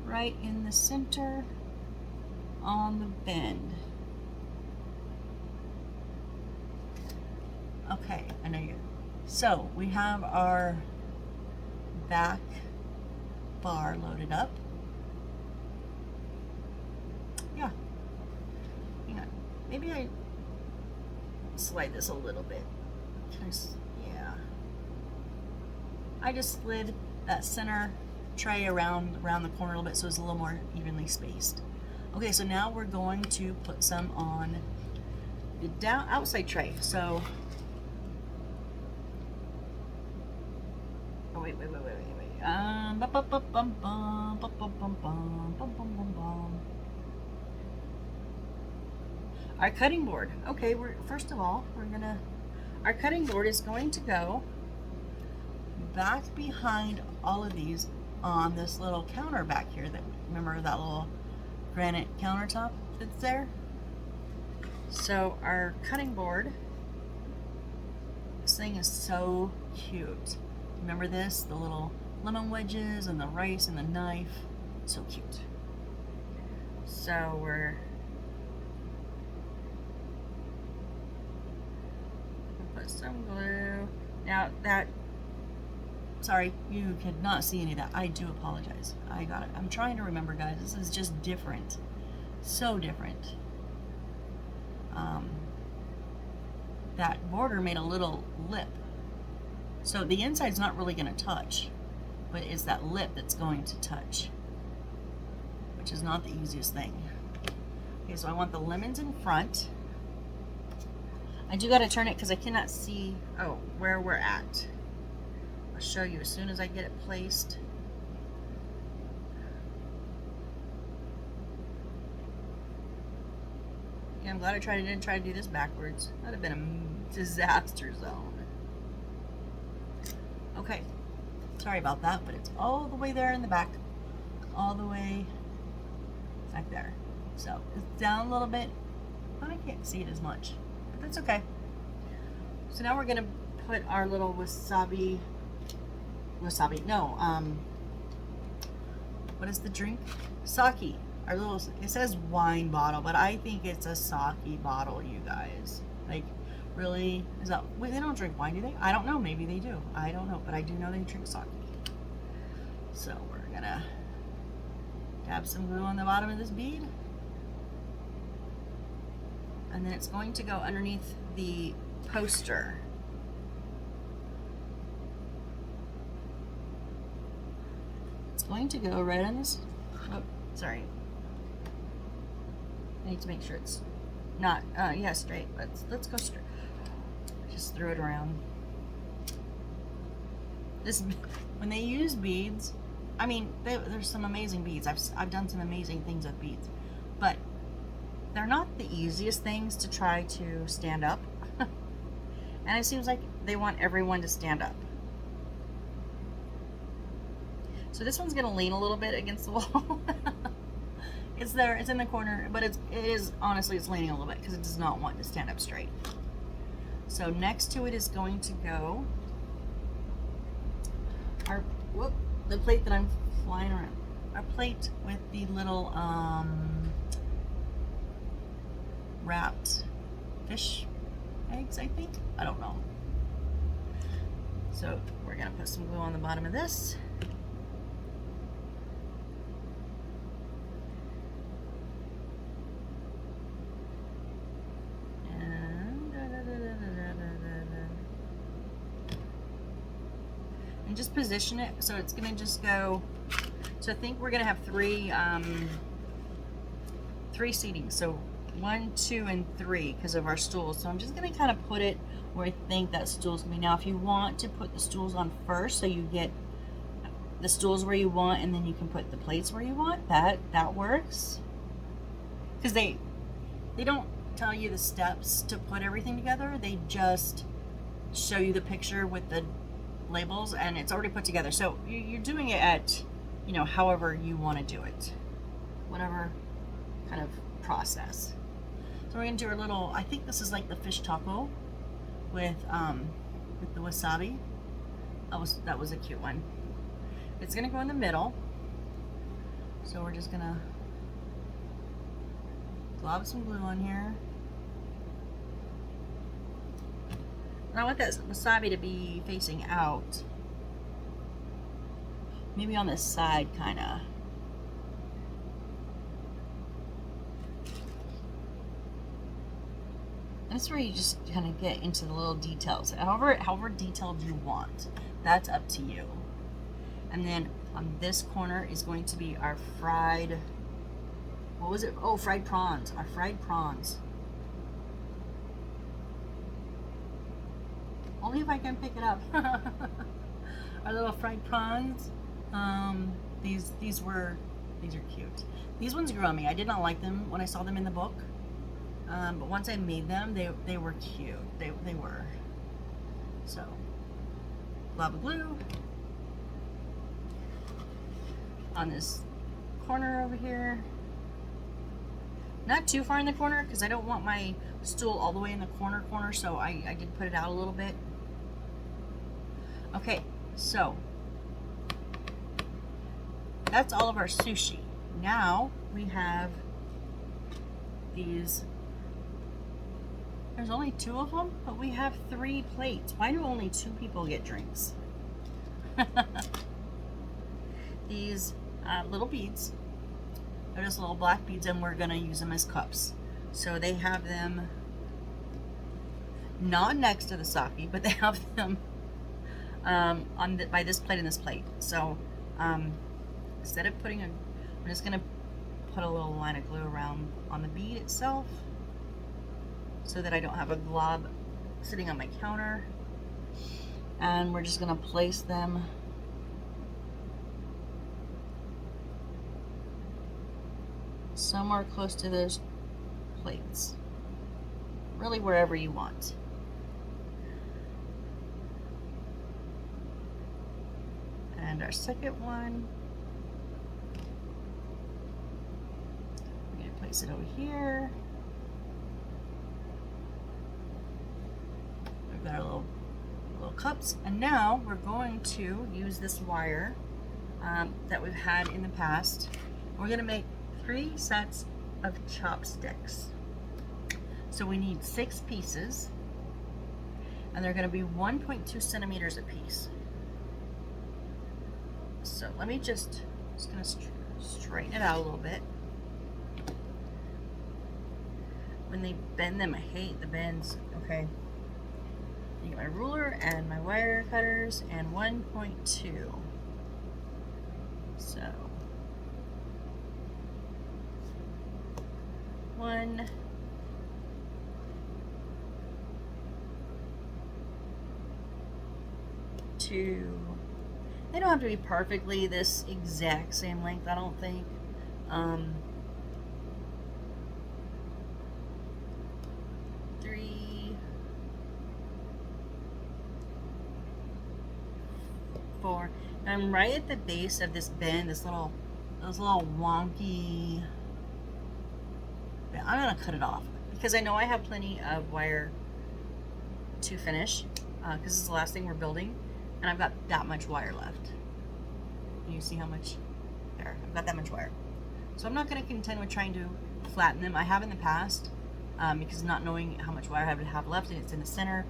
right in the center on the bend. Okay, I know you. So we have our back bar loaded up. Yeah. Hang on. Maybe I slide this a little bit. Yeah. I just slid that center tray around the corner a little bit so it's a little more evenly spaced. Okay, so now we're going to put some on the outside tray. So, oh wait. Our cutting board. Okay, first of all, our cutting board is going to go back behind all of these on this little counter back here. That, remember that little granite countertop that's there? So our cutting board, this thing is so cute. Remember this? The little lemon wedges and the rice and the knife. So cute. So we're gonna put some glue. Now that, sorry, you could not see any of that. I do apologize. I got it. I'm trying to remember, guys. This is just different. So different. That border made a little lip. So the inside's not really going to touch, but it's that lip that's going to touch, which is not the easiest thing. Okay, so I want the lemons in front. I do got to turn it because I cannot see where we're at. I'll show you as soon as I get it placed. Yeah, I'm glad I didn't try to do this backwards. That'd have been a disaster zone. Okay, sorry about that, but it's all the way there in the back, all the way back there. So it's down a little bit, but I can't see it as much, but that's okay. So now we're gonna put our little wasabi, what is the drink? Sake. Our little, it says wine bottle, but I think it's a sake bottle, you guys. Like, really? Is that, wait, they don't drink wine, do they? I don't know, maybe they do. I don't know, but I do know they drink sake. So we're gonna Dab some glue on the bottom of this bead. And then it's going to go underneath the poster. It's going to go right on this, oh, sorry. I need to make sure it's not, yeah, straight. Let's go straight. Just throw it around. This, when they use beads, I mean, there's some amazing beads. I've done some amazing things with beads, but they're not the easiest things to try to stand up. And it seems like they want everyone to stand up. So this one's gonna lean a little bit against the wall. It's there, it's in the corner, but it is honestly, it's leaning a little bit because it does not want to stand up straight. So next to it is going to go our, the plate that I'm flying around. Our plate with the little wrapped fish eggs, I think. I don't know. So we're gonna put some glue on the bottom of this. And just position it so it's gonna just go. So I think we're gonna have three seatings. So 1, 2, and 3 because of our stools. So I'm just gonna kind of put it where I think that stool's gonna be. Now, if you want to put the stools on first, so you get the stools where you want, and then you can put the plates where you want, that works. Because they don't tell you the steps to put everything together. They just show you the picture with the labels, and it's already put together. So you're doing it at, you know, however you want to do it, whatever kind of process. So we're gonna do our little, I think this is like the fish taco with the wasabi. That was a cute one. It's gonna go in the middle. So we're just gonna glob some glue on here. And I want that wasabi to be facing out. Maybe on this side, kinda. That's where you just kind of get into the little details. However detailed you want, that's up to you. And then on this corner is going to be our fried, what was it? Oh, fried prawns. Our fried prawns. Only if I can pick it up. Our little fried prawns. These are cute. These ones grew on me. I did not like them when I saw them in the book. But once I made them, they were cute. They were. So, glob of glue on this corner over here. Not too far in the corner because I don't want my stool all the way in the corner, so I did put it out a little bit. Okay, so that's all of our sushi. Now we have these. There's only 2 of them, but we have 3 plates. Why do only 2 people get drinks? These little beads, they're just little black beads, and we're gonna use them as cups. So they have them not next to the sake, but they have them by this plate and this plate. So instead of putting I'm just gonna put a little line of glue around on the bead itself, so that I don't have a glob sitting on my counter. And we're just gonna place them somewhere close to those plates. Really wherever you want. And our second one, we're gonna place it over here. We've got our little cups, and now we're going to use this wire that we've had in the past. We're going to make 3 sets of chopsticks. So we need 6 pieces, and they're going to be 1.2 centimeters a piece. So let me just going to straighten it out a little bit. When they bend them, I hate the bends. Okay. I get my ruler and my wire cutters and 1.2. So 1, 2. They don't have to be perfectly this exact same length, I don't think. 3, 4. And I'm right at the base of this bend, those little wonky. I'm gonna cut it off because I know I have plenty of wire to finish because this is the last thing we're building, and I've got that much wire left. You see how much there? I've got that much wire, so I'm not going to contend with trying to flatten them. I have in the past because not knowing how much wire I have left, and it's in the center.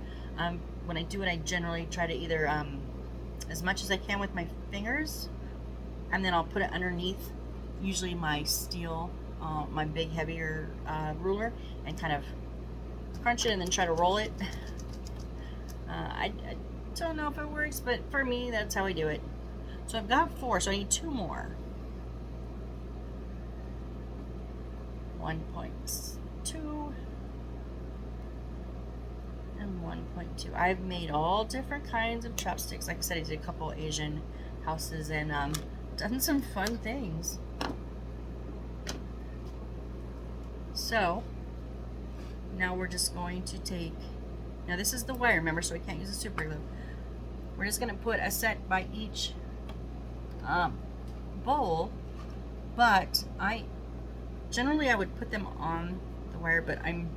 When I do it, I generally try to either as much as I can with my fingers, and then I'll put it underneath, usually my steel, my big heavier ruler, and kind of crunch it and then try to roll it. I don't know if it works, but for me, that's how I do it. So I've got 4, so I need 2 more. 1.2 and 1.2. I've made all different kinds of chopsticks. Like I said, I did a couple Asian houses and done some fun things. So now we're just going to take, now this is the wire, remember, so we can't use a super glue. We're just going to put a set by each bowl, but generally I would put them on the wire, but I'm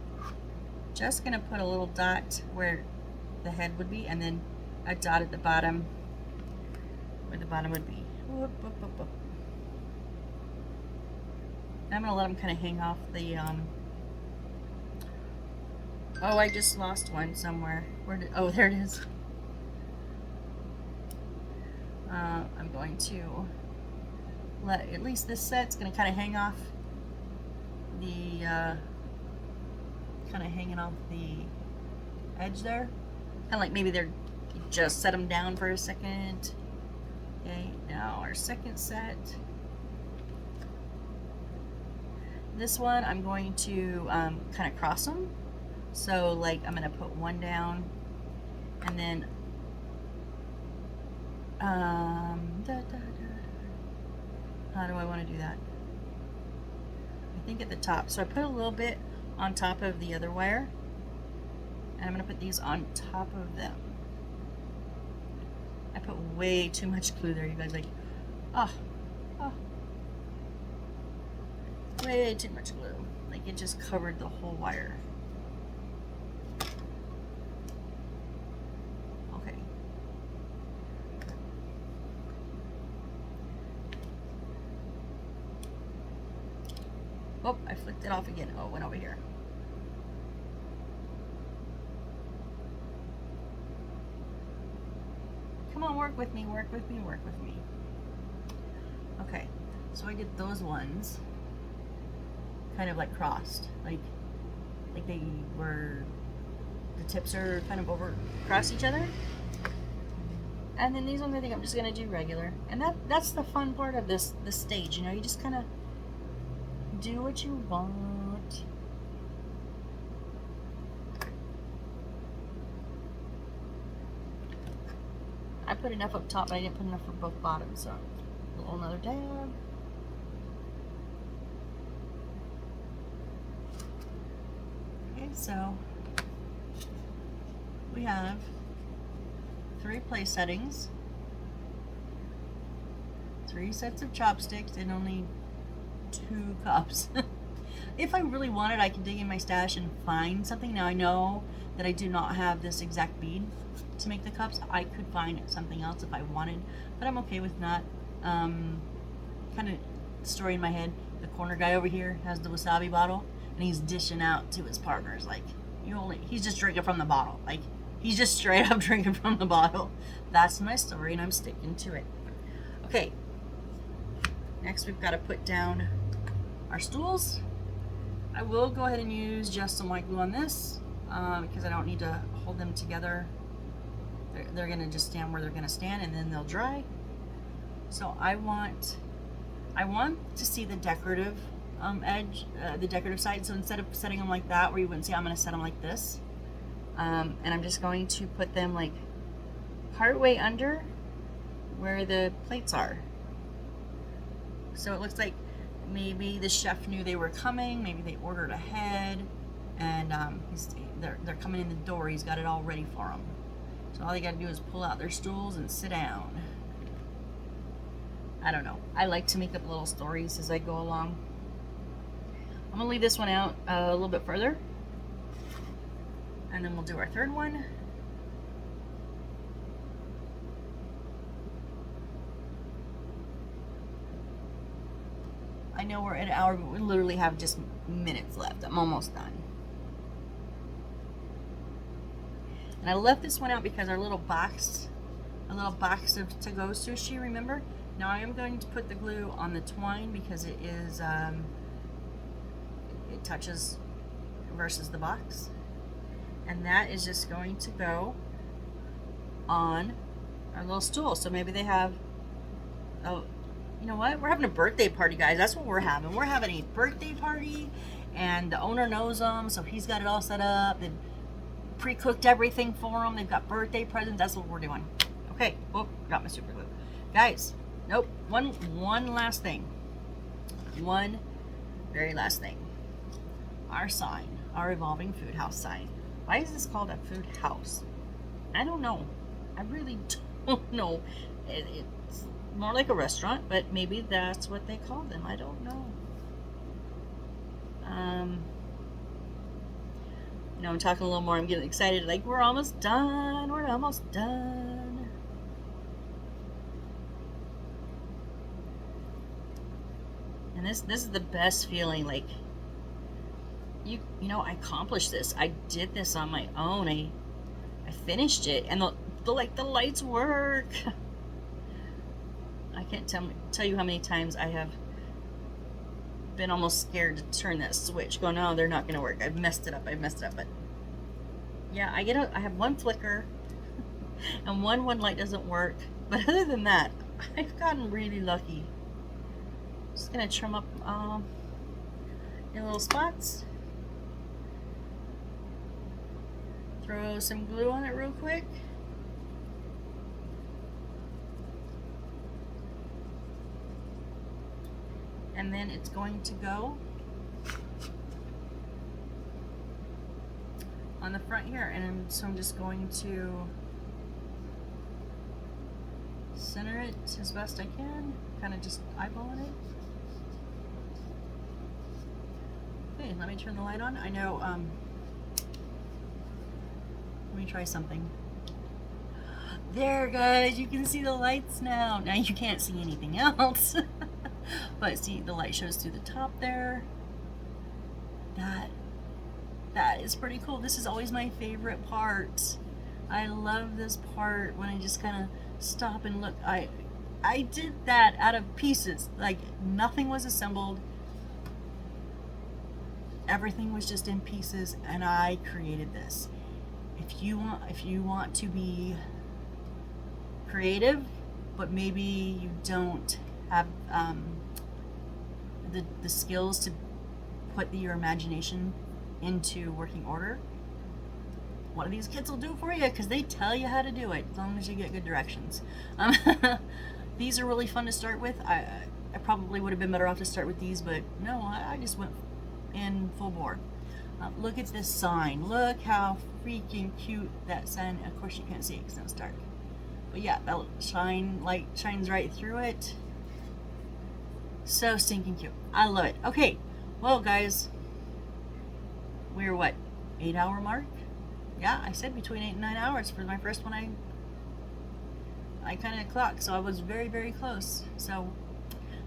just going to put a little dot where the head would be, and then a dot at the bottom where the bottom would be. Whoop, whoop, whoop, whoop. And I'm going to let them kind of hang off the oh, I just lost one somewhere. Oh, there it is. I'm going to let at least this set's going to kind of hang off the kind of hanging off the edge there, kind of like maybe they're just set them down for a second. Okay, now our second set. This one I'm going to kind of cross them. So like I'm going to put one down and then how do I want to do that? I think at the top. So I put a little bit on top of the other wire, and I'm going to put these on top of them. I put way too much glue there, you guys. Like, oh, way too much glue. Like it just covered the whole wire. Okay. Oh, I flicked it off again. Oh, it went over here. Come on, work with me, work with me, work with me. Okay, so I did those ones kind of like crossed, like they were, the tips are kind of over across each other. And then these ones I think I'm just gonna do regular. And that's the fun part of this stage, you know, you just kind of do what you want. I put enough up top, but I didn't put enough for both bottoms, so a little another dab. Okay, so we have 3 place settings, 3 sets of chopsticks, and only 2 cups. If I really wanted, I can dig in my stash and find something. Now I know that I do not have this exact bead to make the cups. I could find something else if I wanted, but I'm okay with not. Kind of story in my head, the corner guy over here has the wasabi bottle and he's dishing out to his partners like, he's just drinking from the bottle. Like, he's just straight up drinking from the bottle. That's my story and I'm sticking to it. Okay, Next we've got to put down our stools. I will go ahead and use just some white glue on this because I don't need to hold them together. They're going to just stand where they're going to stand, and then they'll dry. So I want to see the decorative edge, the decorative side. So instead of setting them like that, where you wouldn't see, I'm going to set them like this. And I'm just going to put them like partway under where the plates are. So it looks like maybe the chef knew they were coming, maybe they ordered ahead, and they're coming in the door. He's got it all ready for them. So all they got to do is pull out their stools and sit down. I don't know. I like to make up little stories as I go along. I'm going to leave this one out a little bit further, and then we'll do our third one. I know we're at an hour, but we literally have just minutes left. I'm almost done. And I left this one out because our little box of to-go sushi, remember? Now I am going to put the glue on the twine because it is, it touches versus the box. And that is just going to go on our little stool. So maybe they have, oh, you know what? We're having a birthday party, guys. That's what we're having. We're having a birthday party, and the owner knows them, so he's got it all set up. They've pre-cooked everything for them. They've got birthday presents. That's what we're doing. Okay. Oh, got my super glue. Guys, nope. One last thing. One very last thing. Our sign. Our Revolving Food House sign. Why is this called a food house? I don't know. I really don't know. It's more like a restaurant, but maybe that's what they call them. I don't know. You know, I'm talking a little more. I'm getting excited. Like, we're almost done. We're almost done. And this is the best feeling. Like, you know, I accomplished this. I did this on my own. I finished it, and the lights work. I can't tell you how many times I have been almost scared to turn that switch. Go, no, they're not going to work. I've messed it up. But yeah, I have one flicker, and one light doesn't work. But other than that, I've gotten really lucky. Just gonna trim up in little spots. Throw some glue on it real quick. And then it's going to go on the front here. And so I'm just going to center it as best I can, kind of just eyeballing it. Okay, let me turn the light on. I know, let me try something. There, guys, you can see the lights now. Now you can't see anything else. But see, the light shows through the top there. That is pretty cool. This is always my favorite part. I love this part when I just kind of stop and look. I did that out of pieces. Like, nothing was assembled. Everything was just in pieces, and I created this. If you want to be creative, but maybe you don't have the skills to put your imagination into working order, one of these kits will do it for you, because they tell you how to do it as long as you get good directions. These are really fun to start with. I probably would have been better off to start with these, but no, I just went in full bore. Look at this sign. Look how freaking cute that sign. Of course you can't see it because it's dark, but yeah, that light shines right through it. So stinking cute. I love it. Okay, well, guys, we're what, 8-hour mark? Yeah, I said between 8 and 9 hours for my first one. I kind of clocked, so I was very, very close. So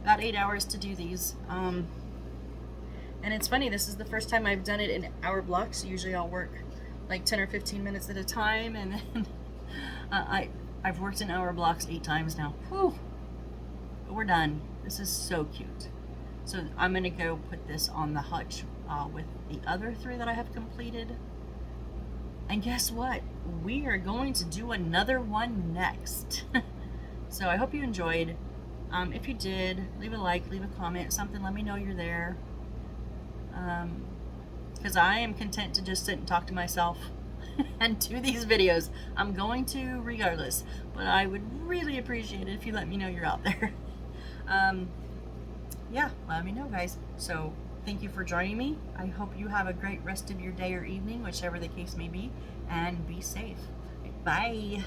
about 8 hours to do these. And it's funny, this is the first time I've done it in hour blocks. Usually I'll work like 10 or 15 minutes at a time, and then I've worked in hour blocks 8 times now. Whew. we're done. This is so cute. So I'm gonna go put this on the hutch with the other 3 that I have completed. And guess what? We are going to do another one next. So I hope you enjoyed. If you did, leave a like, leave a comment, something, let me know you're there. Because I am content to just sit and talk to myself and do these videos. I'm going to regardless, but I would really appreciate it if you let me know you're out there. Yeah, let me know, guys. So thank you for joining me. I hope you have a great rest of your day or evening, whichever the case may be, and be safe. Bye.